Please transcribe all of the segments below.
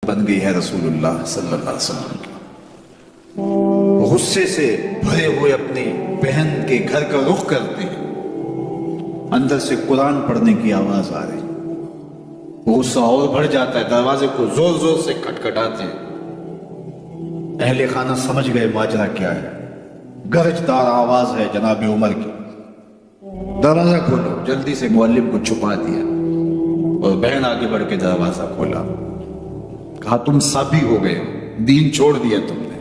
بن گئی ہے رسول اللہ صلی اللہ علیہ وسلم کی۔ غصے سے بھرے ہوئے اپنی بہن کے گھر کا رخ کرتے ہیں، اندر سے قرآن پڑھنے کی آواز آ رہی، غصہ اور بڑھ جاتا ہے، دروازے کو زور زور سے کھٹکھٹاتے ہیں۔ اہل خانہ سمجھ گئے ماجرا کیا ہے، گرجدار آواز ہے جناب عمر کی، دروازہ کھولو۔ جلدی سے معلم کو چھپا دیا اور بہن آگے بڑھ کے دروازہ کھولا، کہا تم سابی ہو گئے، دین چھوڑ دیا تم نے،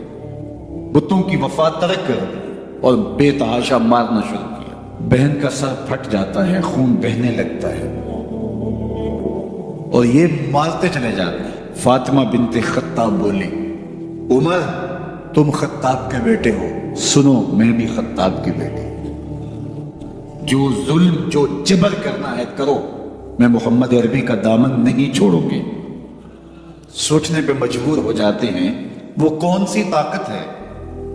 بتوں کی وفا ترک کر دی اور بے تحاشا مارنا شروع کیا۔ بہن کا سر پھٹ جاتا ہے، خون بہنے لگتا ہے اور یہ مارتے چلے جاتے ہیں۔ فاطمہ بنت خطاب بولی، عمر تم خطاب کے بیٹے ہو، سنو میں بھی خطاب کی بیٹی، جو ظلم جو جبر کرنا ہے کرو، میں محمد عربی کا دامن نہیں چھوڑوں گی۔ سوچنے پہ مجبور ہو جاتے ہیں وہ کون سی طاقت ہے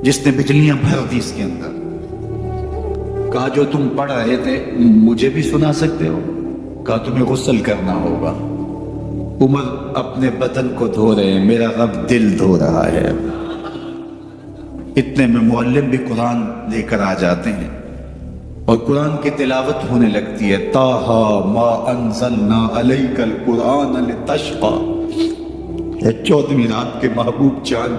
جس نے بجلیاں بھر دی اس کے اندر۔ کہا جو تم پڑھ رہے تھے مجھے بھی سنا سکتے ہو؟ کہا تمہیں غسل کرنا ہوگا۔ عمر اپنے بدن کو دھو رہے ہیں، میرا رب دل دھو رہا ہے۔ اتنے میں معلم بھی قرآن لے کر آ جاتے ہیں اور قرآن کی تلاوت ہونے لگتی ہے۔ طٰہٰ ما انزلنا علیک القرآن لتشقیٰ، 14ویں رات کے محبوب چاند،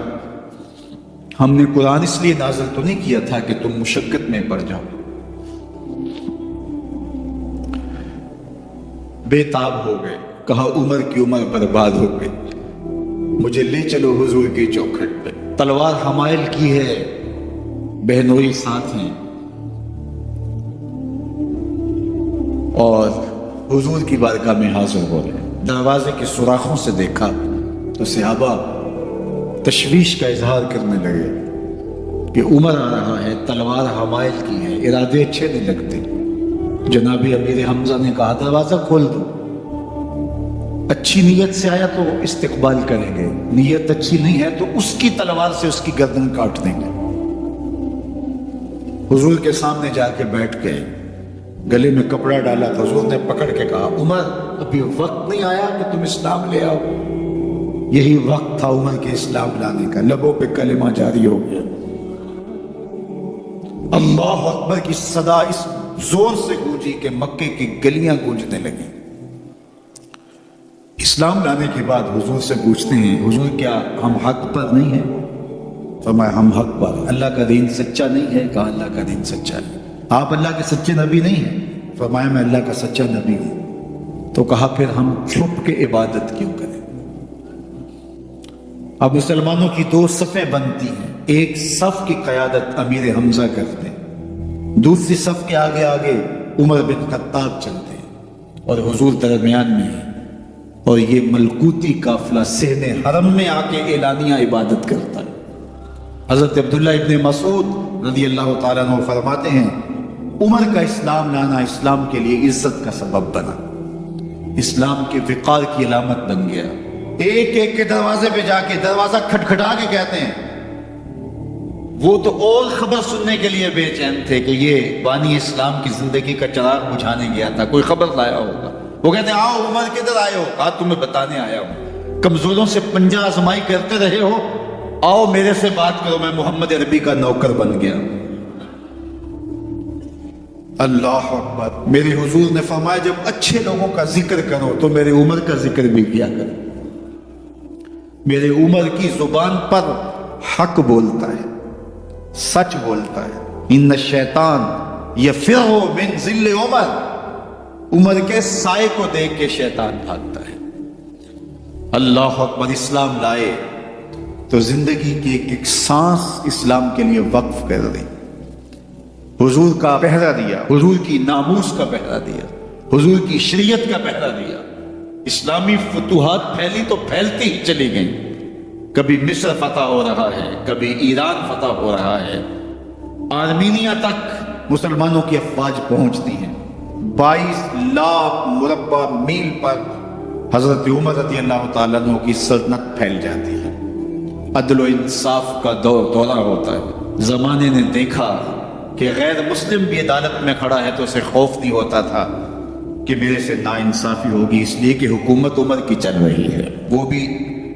ہم نے قرآن اس لیے نازل تو نہیں کیا تھا کہ تم مشقت میں پڑ جاؤ۔ بے تاب ہو گئے، کہا عمر کی عمر برباد ہو گئی، مجھے لے چلو حضور کی چوکھٹ پہ۔ تلوار حمائل کی ہے، بہنوئی ساتھ ہیں، اور حضور کی بارگاہ میں حاضر ہو رہے ہیں۔ دروازے کے سوراخوں سے دیکھا تو صحابہ تشویش کا اظہار کرنے لگے کہ عمر آ رہا ہے، تلوار حمائل کی ہے، ارادے اچھے نہیں لگتے۔ جناب امیر حمزہ نے کہا دروازہ کھول دو، اچھی نیت سے آیا تو استقبال کریں گے، نیت اچھی نہیں ہے تو اس کی تلوار سے اس کی گردن کاٹ دیں گے۔ حضور کے سامنے جا کے بیٹھ گئے، گلے میں کپڑا ڈالا، حضور نے پکڑ کے کہا عمر ابھی وقت نہیں آیا کہ تم اسلام لے آؤ۔ یہی وقت تھا عمر کے اسلام لانے کا، لبوں پہ کلمہ جاری ہو گیا۔ اللہ اکبر کی صدا اس زور سے گونجی کہ مکے کی گلیاں گونجنے لگیں۔ اسلام لانے کے بعد حضور سے پوچھتے ہیں حضور کیا ہم حق پر نہیں ہیں؟ فرمایا ہم حق پر۔ اللہ کا دین سچا نہیں ہے؟ کہا اللہ کا دین سچا ہے۔ آپ اللہ کے سچے نبی نہیں ہیں؟ فرمایا میں اللہ کا سچا نبی ہوں۔ تو کہا پھر ہم چھپ کے عبادت کیوں کریں؟ اب مسلمانوں کی دو صفیں بنتی ہیں، ایک صف کی قیادت امیر حمزہ کرتے ہیں، دوسری صف کے آگے آگے عمر بن خطاب چلتے ہیں اور حضور درمیان میں ہیں، اور یہ ملکوتی قافلہ صحن حرم میں آ کے اعلانیہ عبادت کرتا ہے۔ حضرت عبداللہ ابن مسعود رضی اللہ تعالیٰ عنہ فرماتے ہیں عمر کا اسلام لانا اسلام کے لیے عزت کا سبب بنا، اسلام کے وقار کی علامت بن گیا۔ ایک ایک کے دروازے پہ جا کے دروازہ کھٹکھٹا کے کہتے ہیں، وہ تو اور خبر سننے کے لیے بے چین تھے کہ یہ بانی اسلام کی زندگی کا چراغ بجھانے گیا تھا، کوئی خبر لایا ہوگا۔ وہ کہتے ہیں آؤ عمر کدھر آئے ہو؟ کہا تمہیں بتانے آیا ہوں، کمزوروں سے پنجہ آزمائی کرتے رہے ہو، آؤ میرے سے بات کرو، میں محمد عربی کا نوکر بن گیا۔ اللہ اکبر۔ میرے حضور نے فرمایا جب اچھے لوگوں کا ذکر کرو تو میرے عمر کا ذکر بھی کیا کرو۔ میرے عمر کی زبان پر حق بولتا ہے، سچ بولتا ہے۔ ان الشیطان یفر من ظل عمر، عمر کے سائے کو دیکھ کے شیطان بھاگتا ہے۔ اللہ اکبر۔ اسلام لائے تو زندگی کی ایک ایک سانس اسلام کے لیے وقف کر دی، حضور کا پہرا دیا، حضور کی ناموس کا پہرا دیا، حضور کی شریعت کا پہرا دیا۔ اسلامی فتوحات پھیلی تو پھیلتی ہی چلی گئیں، کبھی مصر فتح ہو رہا ہے، کبھی ایران فتح ہو رہا ہے، آرمینیا تک مسلمانوں کی افواج پہنچتی ہیں۔ 22 لاکھ مربع میل پر حضرت عمر رضی اللہ تعالیٰ عنہ کی سلطنت پھیل جاتی ہے۔ عدل و انصاف کا دورہ ہوتا ہے۔ زمانے نے دیکھا کہ غیر مسلم بھی عدالت میں کھڑا ہے تو اسے خوف نہیں ہوتا تھا کہ میرے سے ناانصافی ہوگی، اس لیے کہ حکومت عمر کی چل رہی ہے، وہ بھی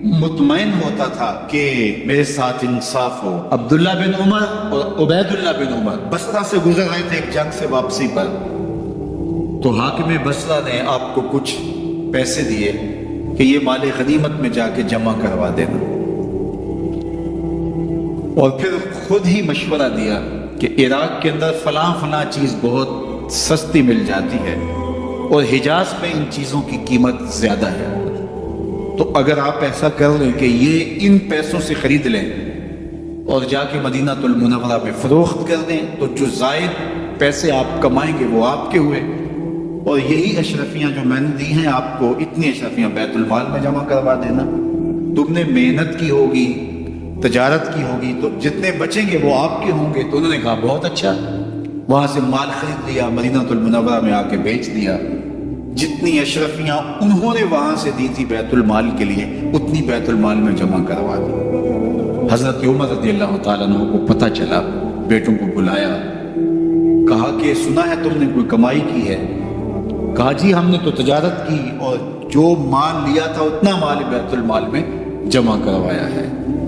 مطمئن ہوتا تھا کہ میرے ساتھ انصاف ہو. عبداللہ بن عمر اور عبیداللہ بن عمر بصرہ سے گزر رہے تھے ایک جنگ سے واپسی پر. تو حاکم بصرہ نے آپ کو کچھ پیسے دیے کہ یہ مال غنیمت میں جا کے جمع کروا دینا، اور پھر خود ہی مشورہ دیا کہ عراق کے اندر فلاں فلاں چیز بہت سستی مل جاتی ہے اور حجاز میں ان چیزوں کی قیمت زیادہ ہے، تو اگر آپ ایسا کر لیں کہ یہ ان پیسوں سے خرید لیں اور جا کے مدینہ المنورہ میں فروخت کر دیں، تو جو زائد پیسے آپ کمائیں گے وہ آپ کے ہوئے، اور یہی اشرفیاں جو میں نے دی ہیں آپ کو، اتنی اشرفیاں بیت المال میں جمع کروا دینا. تم نے محنت کی ہوگی، تجارت کی ہوگی، تو جتنے بچیں گے وہ آپ کے ہوں گے. تو انہوں نے کہا بہت اچھا. وہاں سے مال خرید لیا، مدینہ المنورہ میں آ کے بیچ دیا. جتنی اشرفیاں انہوں نے وہاں سے دی تھی بیت المال کے لیے، اتنی بیت المال میں جمع کروا دی. حضرت عمر رضی اللہ تعالیٰ عنہ کو پتہ چلا، بیٹوں کو بلایا، کہا کہ سنا ہے تم نے کوئی کمائی کی ہے؟ کہا جی ہم نے تو تجارت کی اور جو مال لیا تھا اتنا مال بیت المال میں جمع کروایا ہے.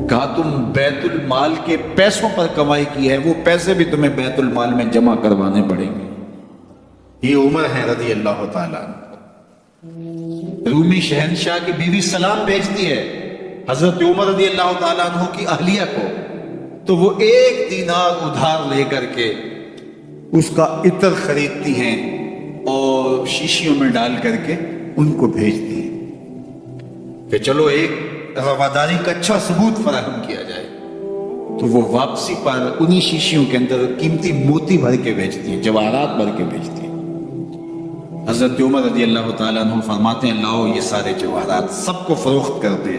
کہا تم بیت المال کے پیسوں پر کمائی کی ہے، وہ پیسے بھی تمہیں بیت المال میں جمع کروانے پڑیں گے. یہ عمر ہے رضی اللہ تعالیٰ. رومی شہنشاہ کی بیوی سلام بھیجتی ہے حضرت عمر رضی اللہ تعالیٰ عنہ کی اہلیہ کو، تو وہ 1 دینار ادھار لے کر کے اس کا عطر خریدتی ہیں اور شیشیوں میں ڈال کر کے ان کو بھیجتی ہیں کہ چلو ایک رواداری کا اچھا ثبوت فراہم کیا جائے. تو وہ واپسی پر انہی شیشیوں کے اندر قیمتی موتی بھر کے بیچتی ہیں، جواہرات بھر کے بیچتی ہیں. حضرت عمر رضی اللہ تعالیٰ عنہ فرماتے ہیں لاؤ یہ سارے جواہرات، سب کو فروخت کر دے،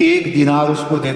1 دینار اس کو دے